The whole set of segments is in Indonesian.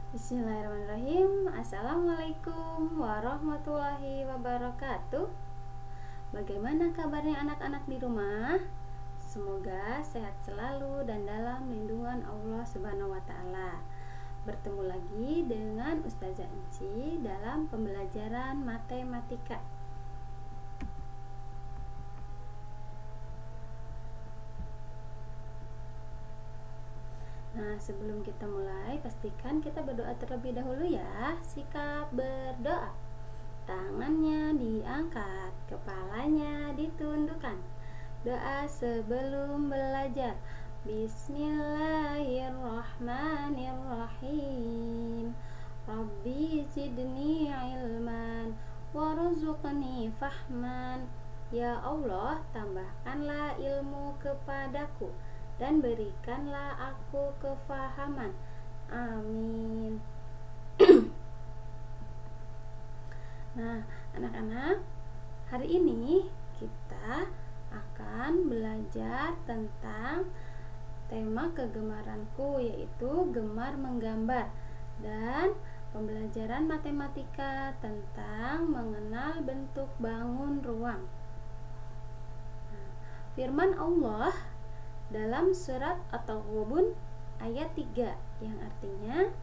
Bismillahirrahmanirrahim. Assalamualaikum warahmatullahi wabarakatuh. Bagaimana kabarnya anak-anak di rumah? Semoga sehat selalu dan dalam lindungan Allah Subhanahu wa taala. Bertemu lagi dengan Ustazah Enci dalam pembelajaran matematika. Nah, sebelum kita mulai, pastikan kita berdoa terlebih dahulu ya. Sikap berdoa. Tangannya diangkat, kepalanya ditundukkan. Doa sebelum belajar. Bismillahirrahmanirrahim. Rabbi zidni ilman warzuqni fahman. Ya Allah, tambahkanlah ilmu kepadaku dan berikanlah aku kefahaman. Amin. Nah, anak-anak, hari ini kita akan belajar tentang tema kegemaranku, yaitu gemar menggambar, dan pembelajaran matematika tentang mengenal bentuk bangun ruang. Firman Allah dalam surat At-Taghabun ayat 3 yang artinya,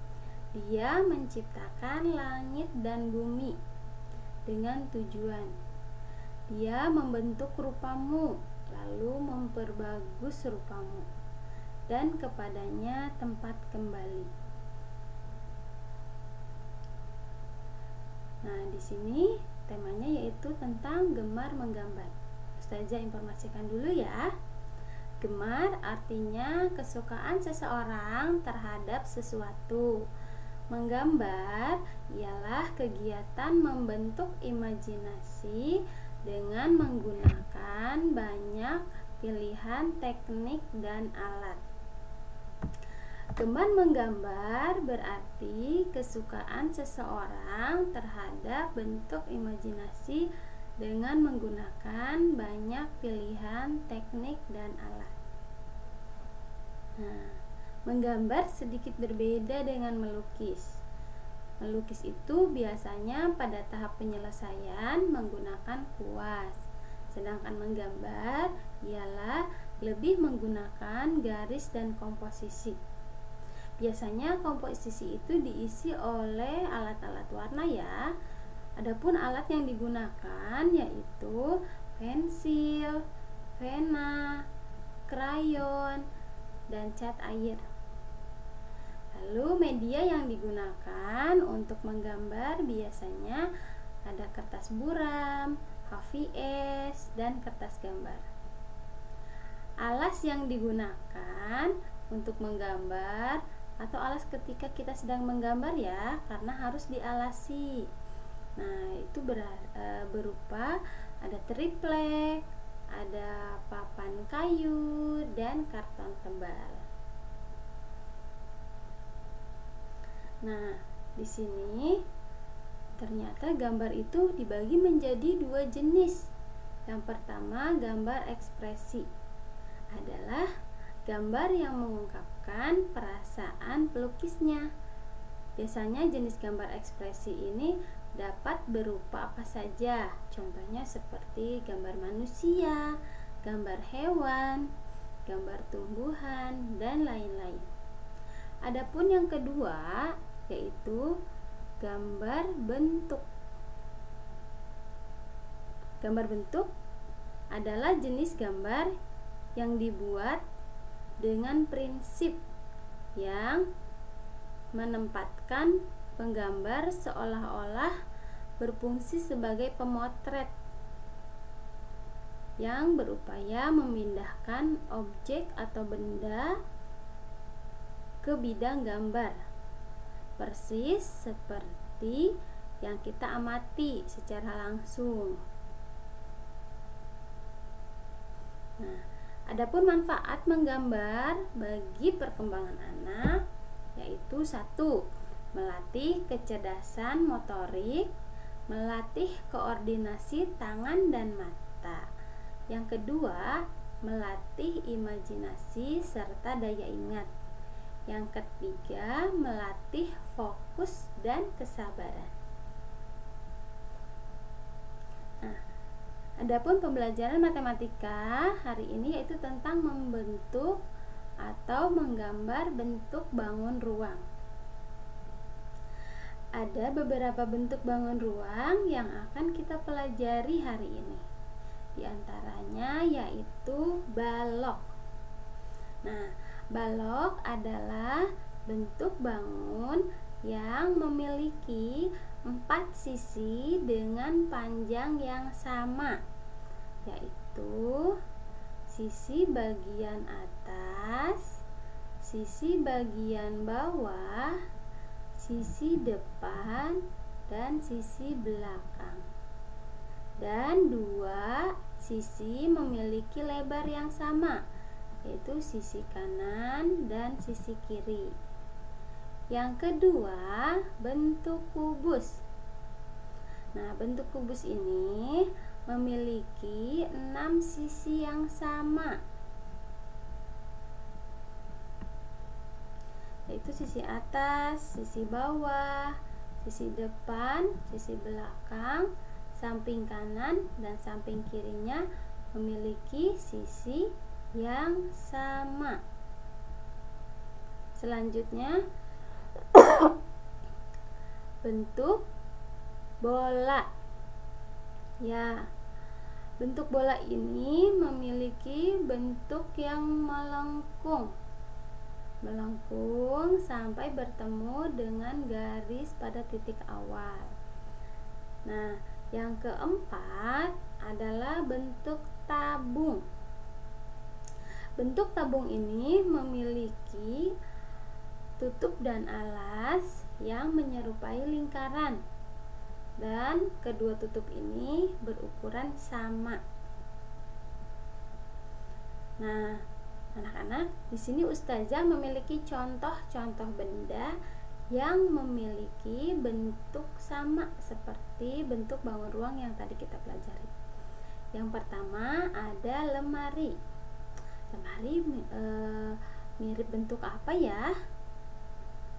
Dia menciptakan langit dan bumi dengan tujuan. Dia membentuk rupamu lalu memperbagus rupamu, dan kepadanya tempat kembali. Nah, di sini temanya yaitu tentang gemar menggambar. Ustazah informasikan dulu ya. Gemar artinya kesukaan seseorang terhadap sesuatu. Menggambar ialah kegiatan membentuk imajinasi dengan menggunakan banyak pilihan teknik dan alat. Gemar menggambar berarti kesukaan seseorang terhadap bentuk imajinasi dengan menggunakan banyak pilihan teknik dan alat. Nah, menggambar sedikit berbeda dengan melukis. Melukis itu biasanya pada tahap penyelesaian menggunakan kuas, sedangkan menggambar ialah lebih menggunakan garis dan komposisi. Biasanya komposisi itu diisi oleh alat-alat warna ya. Adapun alat yang digunakan yaitu pensil, pena, krayon, dan cat air. Lalu media yang digunakan untuk menggambar biasanya ada kertas buram, HVS, dan kertas gambar. Alas yang digunakan untuk menggambar atau alas ketika kita sedang menggambar ya, karena harus dialasi. Nah, itu berupa ada triplek, ada papan kayu, dan karton tebal. Nah, di sini ternyata gambar itu dibagi menjadi dua jenis. Yang pertama, gambar ekspresi adalah gambar yang mengungkapkan perasaan pelukisnya. Biasanya jenis gambar ekspresi ini dapat berupa apa saja, contohnya seperti gambar manusia, gambar hewan, gambar tumbuhan, dan lain-lain. Adapun yang kedua yaitu gambar bentuk. Gambar bentuk adalah jenis gambar yang dibuat dengan prinsip yang menempatkan penggambar seolah-olah berfungsi sebagai pemotret yang berupaya memindahkan objek atau benda ke bidang gambar, persis seperti yang kita amati secara langsung. Nah, adapun manfaat menggambar bagi perkembangan anak yaitu 1. Melatih kecerdasan motorik, melatih koordinasi tangan dan mata. Yang kedua, melatih imajinasi serta daya ingat. Yang ketiga, melatih fokus dan kesabaran. Nah, adapun pembelajaran matematika hari ini yaitu tentang membentuk atau menggambar bentuk bangun ruang. Ada beberapa bentuk bangun ruang yang akan kita pelajari hari ini. Di antaranya yaitu balok. Nah, balok adalah bentuk bangun yang memiliki 4 sisi dengan panjang yang sama, yaitu sisi bagian atas, sisi bagian bawah, sisi depan, dan sisi belakang. Dan 2 sisi memiliki lebar yang sama, yaitu sisi kanan dan sisi kiri. Yang kedua, bentuk kubus. Nah, bentuk kubus ini memiliki 6 sisi yang sama, yaitu sisi atas, sisi bawah, sisi depan, sisi belakang, samping kanan dan samping kirinya memiliki sisi yang sama. Selanjutnya, bentuk bola. Ya, bentuk bola ini memiliki bentuk yang melengkung sampai bertemu dengan garis pada titik awal. Nah, yang keempat adalah bentuk tabung. Bentuk tabung ini memiliki tutup dan alas yang menyerupai lingkaran, dan kedua tutup ini berukuran sama. Nah, anak-anak, di sini Ustazah memiliki contoh-contoh benda yang memiliki bentuk sama seperti bentuk bangun ruang yang tadi kita pelajari. Yang pertama ada lemari. Lemari mirip bentuk apa ya?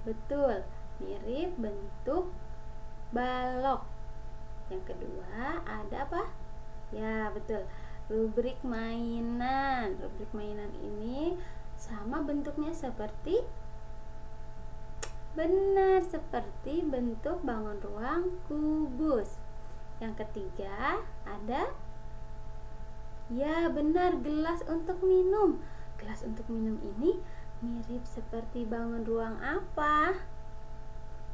Betul, mirip bentuk balok. Yang kedua ada apa? Ya, betul, rubrik mainan. Rubrik mainan ini sama bentuknya seperti bentuk bangun ruang kubus. Yang ketiga ada, ya benar, gelas untuk minum. Gelas untuk minum ini mirip seperti bangun ruang apa?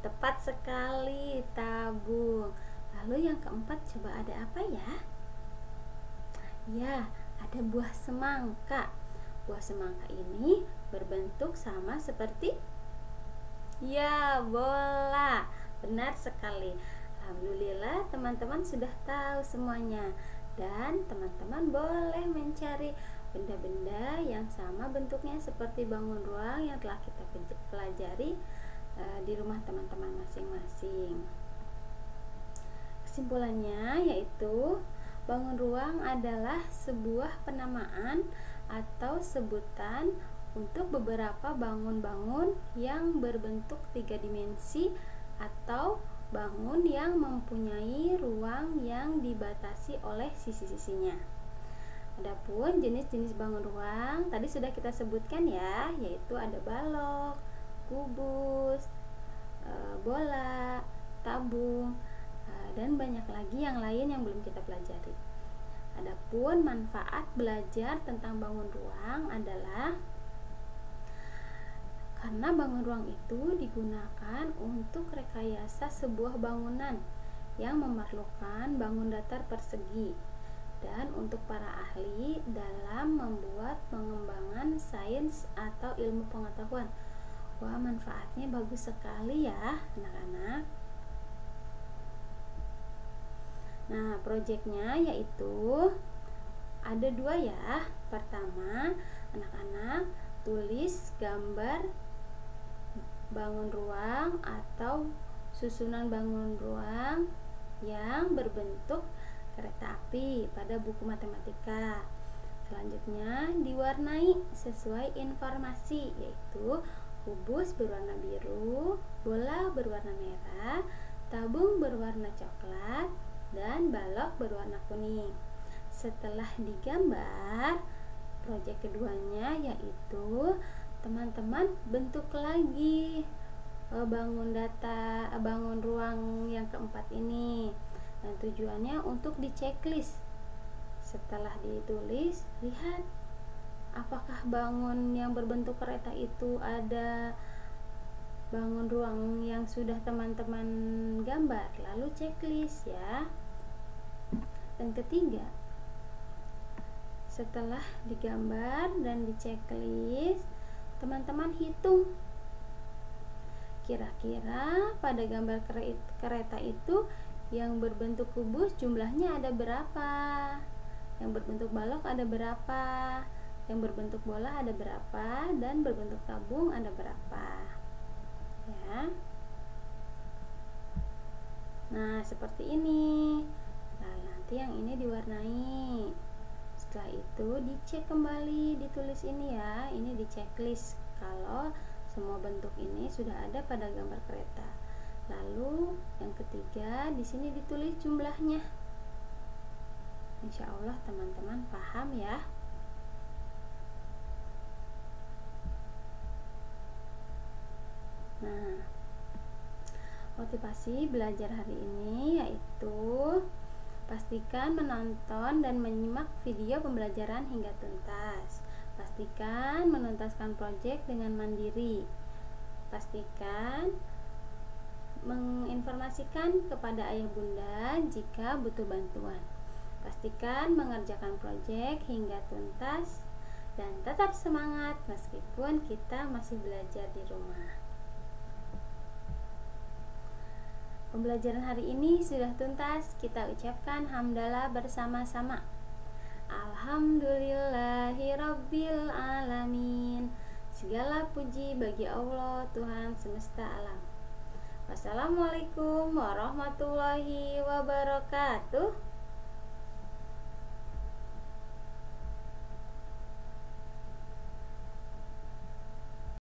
Tepat sekali, tabung. Lalu yang keempat coba ada apa ya? Ya, ada buah semangka. Buah semangka ini berbentuk sama seperti, ya, bola. Benar sekali. Alhamdulillah teman-teman sudah tahu semuanya. Dan teman-teman boleh mencari benda-benda yang sama bentuknya seperti bangun ruang yang telah kita pelajari di rumah teman-teman masing-masing. Kesimpulannya yaitu bangun ruang adalah sebuah penamaan atau sebutan untuk beberapa bangun-bangun yang berbentuk 3 dimensi atau bangun yang mempunyai ruang yang dibatasi oleh sisi-sisinya. Adapun jenis-jenis bangun ruang tadi sudah kita sebutkan ya, yaitu ada balok, kubus, bola, tabung, dan banyak lagi yang lain yang belum kita pelajari. Adapun manfaat belajar tentang bangun ruang adalah karena bangun ruang itu digunakan untuk rekayasa sebuah bangunan yang memerlukan bangun datar persegi, dan untuk para ahli dalam membuat pengembangan sains atau ilmu pengetahuan. Wah, manfaatnya bagus sekali ya anak-anak. Nah, proyeknya yaitu ada 2 ya. Pertama, anak-anak tulis gambar bangun ruang atau susunan bangun ruang yang berbentuk kereta api pada buku matematika. Selanjutnya diwarnai sesuai informasi, yaitu kubus berwarna biru, bola berwarna merah, tabung berwarna coklat, dan balok berwarna kuning. Setelah digambar, proyek keduanya yaitu teman-teman bentuk lagi bangun ruang yang keempat ini, dan tujuannya untuk di checklist. Setelah ditulis, lihat apakah bangun yang berbentuk kereta itu ada bangun ruang yang sudah teman-teman gambar, lalu checklist ya. Dan ketiga, setelah digambar dan di checklist, teman-teman hitung kira-kira pada gambar kereta itu yang berbentuk kubus jumlahnya ada berapa, yang berbentuk balok ada berapa, yang berbentuk bola ada berapa, dan berbentuk tabung ada berapa ya. Nah, seperti ini. Nah, nanti yang ini diwarnai. Setelah itu dicek kembali, ditulis ini ya, ini di checklist kalau semua bentuk ini sudah ada pada gambar kereta. Lalu yang ketiga, di sini ditulis jumlahnya. Insya Allah teman-teman paham ya. Nah, motivasi belajar hari ini yaitu pastikan menonton dan menyimak video pembelajaran hingga tuntas. Pastikan menuntaskan proyek dengan mandiri. Pastikan menginformasikan kepada ayah bunda jika butuh bantuan. Pastikan mengerjakan proyek hingga tuntas dan tetap semangat meskipun kita masih belajar di rumah. Pembelajaran hari ini sudah tuntas. Kita ucapkan hamdalah bersama-sama. Alhamdulillahirabbil alamin. Segala puji bagi Allah, Tuhan semesta alam. Wassalamualaikum warahmatullahi wabarakatuh.